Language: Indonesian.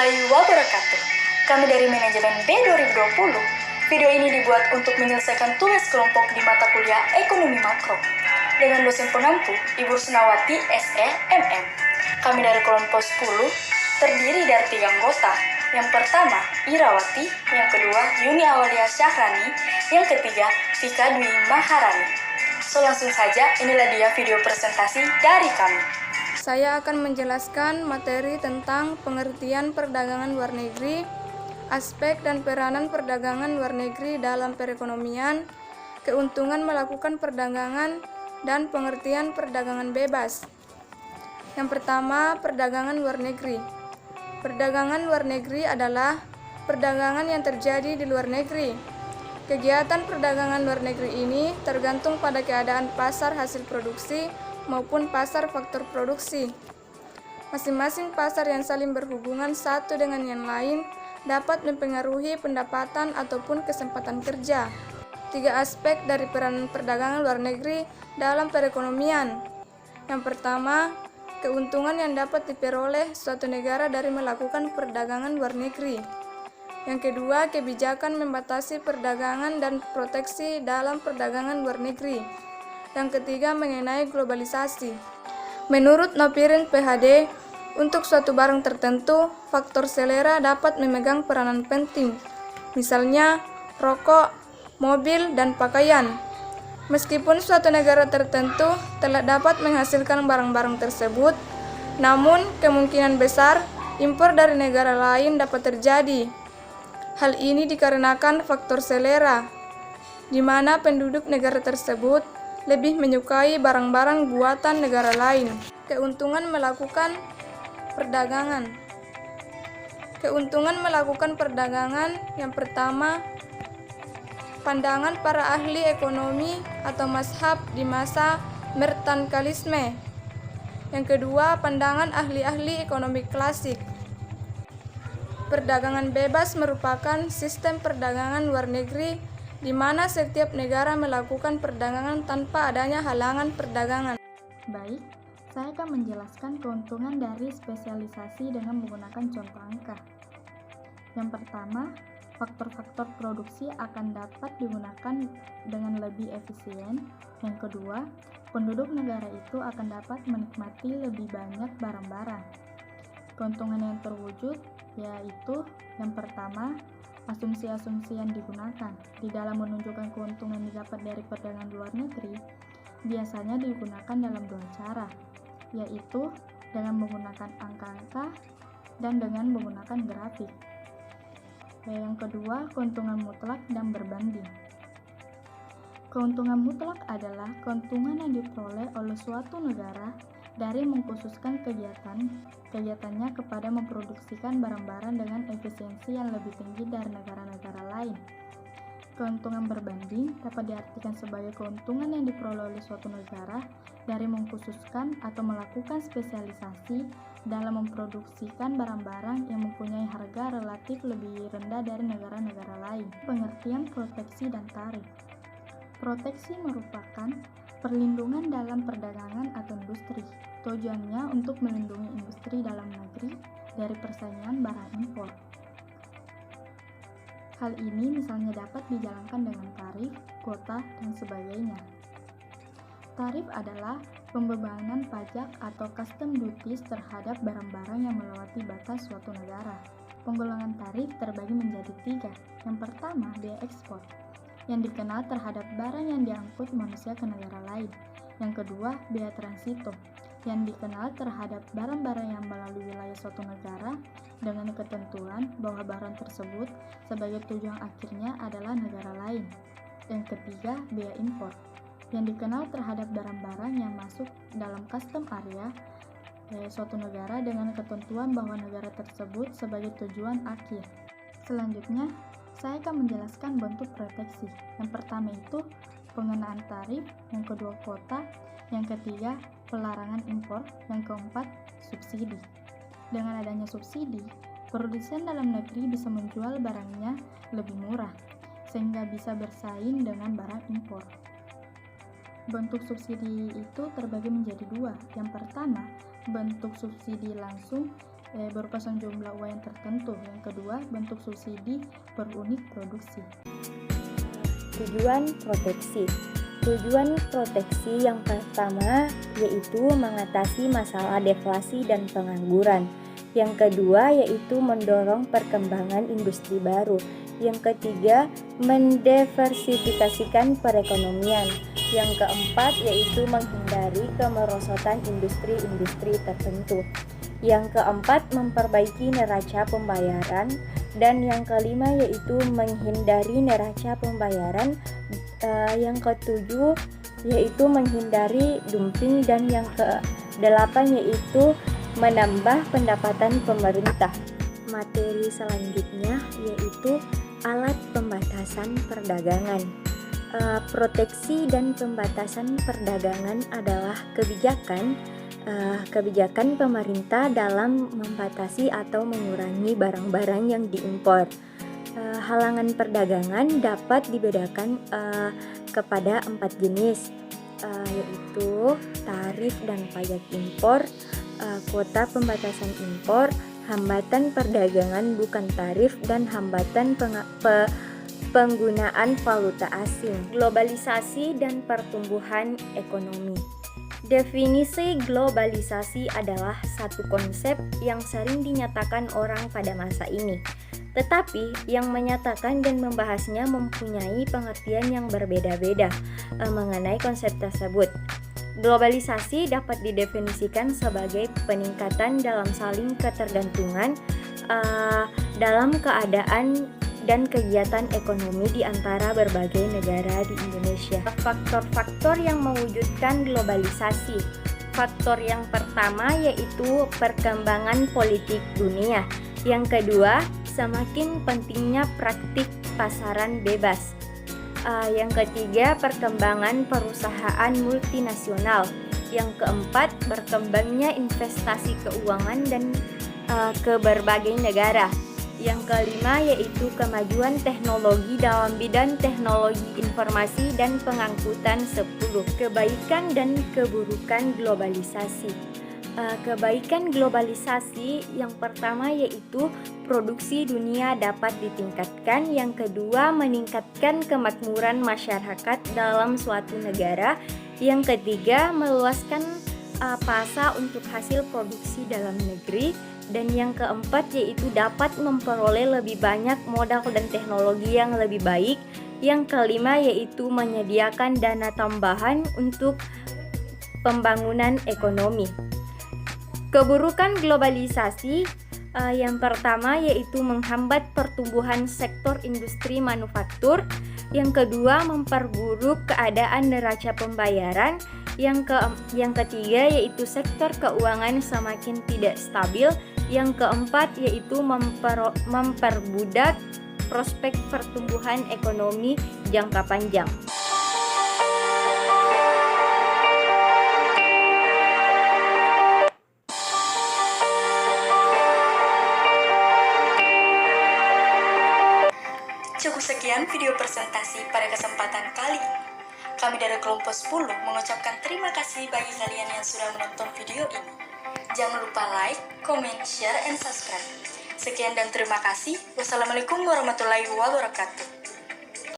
warahmatullahi wabarakatuh. Kami dari manajemen B 2020. Video ini dibuat untuk menyelesaikan tugas kelompok di mata kuliah Ekonomi Makro dengan dosen pengampu Ibu Rusnawati SE MM. Kami dari kelompok 10 terdiri dari 3 anggota. Yang pertama, Irawati, yang kedua, Yuni Awalia Syahrani, yang ketiga, Tika Dwi Maharani. So langsung saja, inilah dia video presentasi dari kami. Saya akan menjelaskan materi tentang pengertian perdagangan luar negeri, aspek dan peranan perdagangan luar negeri dalam perekonomian, keuntungan melakukan perdagangan, dan pengertian perdagangan bebas. Yang pertama, perdagangan luar negeri. Perdagangan luar negeri adalah perdagangan yang terjadi di luar negeri. Kegiatan perdagangan luar negeri ini tergantung pada keadaan pasar hasil produksi maupun pasar faktor produksi. Masing-masing pasar yang saling berhubungan satu dengan yang lain dapat mempengaruhi pendapatan ataupun kesempatan kerja. 3 aspek dari peranan perdagangan luar negeri dalam perekonomian. Yang pertama, keuntungan yang dapat diperoleh suatu negara dari melakukan perdagangan luar negeri. Yang kedua, kebijakan membatasi perdagangan dan proteksi dalam perdagangan luar negeri. Yang ketiga, mengenai globalisasi. Menurut Nopirin PhD, untuk suatu barang tertentu, faktor selera dapat memegang peranan penting. Misalnya, rokok, mobil, dan pakaian. Meskipun suatu negara tertentu telah dapat menghasilkan barang-barang tersebut, namun kemungkinan besar impor dari negara lain dapat terjadi. Hal ini dikarenakan faktor selera, di mana penduduk negara tersebut lebih menyukai barang-barang buatan negara lain. Keuntungan melakukan perdagangan. Keuntungan melakukan perdagangan yang pertama, pandangan para ahli ekonomi atau mazhab di masa merkantilisme. Yang kedua, pandangan ahli-ahli ekonomi klasik. Perdagangan bebas merupakan sistem perdagangan luar negeri di mana setiap negara melakukan perdagangan tanpa adanya halangan perdagangan. Baik, saya akan menjelaskan keuntungan dari spesialisasi dengan menggunakan contoh angka. Yang pertama, faktor-faktor produksi akan dapat digunakan dengan lebih efisien. Yang kedua, penduduk negara itu akan dapat menikmati lebih banyak barang-barang. Keuntungan yang terwujud yaitu yang pertama, asumsi-asumsi yang digunakan di dalam menunjukkan keuntungan yang didapat dari perdagangan luar negeri biasanya digunakan dalam 2 cara, yaitu dengan menggunakan angka-angka dan dengan menggunakan grafik. Yang kedua, keuntungan mutlak dan berbanding. Keuntungan mutlak adalah keuntungan yang diperoleh oleh suatu negara dari mengkhususkan kegiatannya kepada memproduksikan barang-barang dengan efisiensi yang lebih tinggi dari negara-negara lain. Keuntungan berbanding dapat diartikan sebagai keuntungan yang diperoleh oleh suatu negara dari mengkhususkan atau melakukan spesialisasi dalam memproduksikan barang-barang yang mempunyai harga relatif lebih rendah dari negara-negara lain. Pengertian proteksi dan tarif. Proteksi merupakan perlindungan dalam perdagangan atau industri. Tujuannya untuk melindungi industri dalam negeri dari persaingan barang impor. Hal ini misalnya dapat dijalankan dengan tarif, kuota, dan sebagainya. Tarif adalah pembebanan pajak atau custom duties terhadap barang-barang yang melewati batas suatu negara. Penggolongan tarif terbagi menjadi 3. Yang pertama, biaya ekspor, yang dikenal terhadap barang yang diangkut manusia ke negara lain. Yang kedua, biaya transito, yang dikenal terhadap barang-barang yang melalui wilayah suatu negara dengan ketentuan bahwa barang tersebut sebagai tujuan akhirnya adalah negara lain. Yang ketiga, biaya impor, yang dikenal terhadap barang-barang yang masuk dalam custom area suatu negara dengan ketentuan bahwa negara tersebut sebagai tujuan akhir. Selanjutnya, saya akan menjelaskan bentuk proteksi. Yang pertama itu pengenaan tarif, yang kedua kuota, yang ketiga pelarangan impor, yang keempat subsidi. Dengan adanya subsidi, produsen dalam negeri bisa menjual barangnya lebih murah, sehingga bisa bersaing dengan barang impor. Bentuk subsidi itu terbagi menjadi 2. Yang pertama, bentuk subsidi langsung, berupa sejumlah uang yang tertentu. Yang kedua, bentuk subsidi per unit produksi. Tujuan proteksi. Tujuan proteksi yang pertama yaitu mengatasi masalah deflasi dan pengangguran. Yang kedua yaitu mendorong perkembangan industri baru. Yang ketiga, mendiversifikasikan perekonomian. Yang keempat yaitu menghindari kemerosotan industri-industri tertentu. Yang keempat, memperbaiki neraca pembayaran. Dan yang kelima yaitu menghindari neraca pembayaran. Yang ketujuh yaitu menghindari dumping. Dan yang kedelapan yaitu menambah pendapatan pemerintah. Materi selanjutnya yaitu alat pembatasan perdagangan. Proteksi dan pembatasan perdagangan adalah kebijakan pemerintah dalam membatasi atau mengurangi barang-barang yang diimpor. Halangan perdagangan dapat dibedakan kepada 4 jenis, yaitu tarif dan pajak impor, kuota pembatasan impor, hambatan perdagangan bukan tarif, dan hambatan penggunaan valuta asing. Globalisasi dan pertumbuhan ekonomi. Definisi globalisasi adalah satu konsep yang sering dinyatakan orang pada masa ini. Tetapi yang menyatakan dan membahasnya mempunyai pengertian yang berbeda-beda mengenai konsep tersebut. Globalisasi dapat didefinisikan sebagai peningkatan dalam saling ketergantungan dalam keadaan dan kegiatan ekonomi di antara berbagai negara di Indonesia. Faktor-faktor yang mewujudkan globalisasi. Faktor yang pertama yaitu perkembangan politik dunia. Yang kedua, semakin pentingnya praktik pasaran bebas. Yang ketiga, perkembangan perusahaan multinasional. Yang keempat, berkembangnya investasi keuangan dan ke berbagai negara. Yang kelima yaitu kemajuan teknologi dalam bidang teknologi informasi dan pengangkutan 10. Kebaikan dan keburukan globalisasi. Kebaikan globalisasi yang pertama yaitu produksi dunia dapat ditingkatkan. Yang kedua, meningkatkan kemakmuran masyarakat dalam suatu negara. Yang ketiga, meluaskan pasar untuk hasil produksi dalam negeri. Dan yang keempat yaitu dapat memperoleh lebih banyak modal dan teknologi yang lebih baik. Yang kelima yaitu menyediakan dana tambahan untuk pembangunan ekonomi. Keburukan globalisasi yang pertama yaitu menghambat pertumbuhan sektor industri manufaktur. Yang kedua, memperburuk keadaan neraca pembayaran. Yang ketiga yaitu sektor keuangan semakin tidak stabil. Yang keempat yaitu memperbudak prospek pertumbuhan ekonomi jangka panjang. Cukup sekian video presentasi pada kesempatan kali ini. Kami dari kelompok 10 mengucapkan terima kasih bagi kalian yang sudah menonton video ini. Jangan lupa like, comment, share, and subscribe. Sekian dan terima kasih. Wassalamualaikum warahmatullahi wabarakatuh.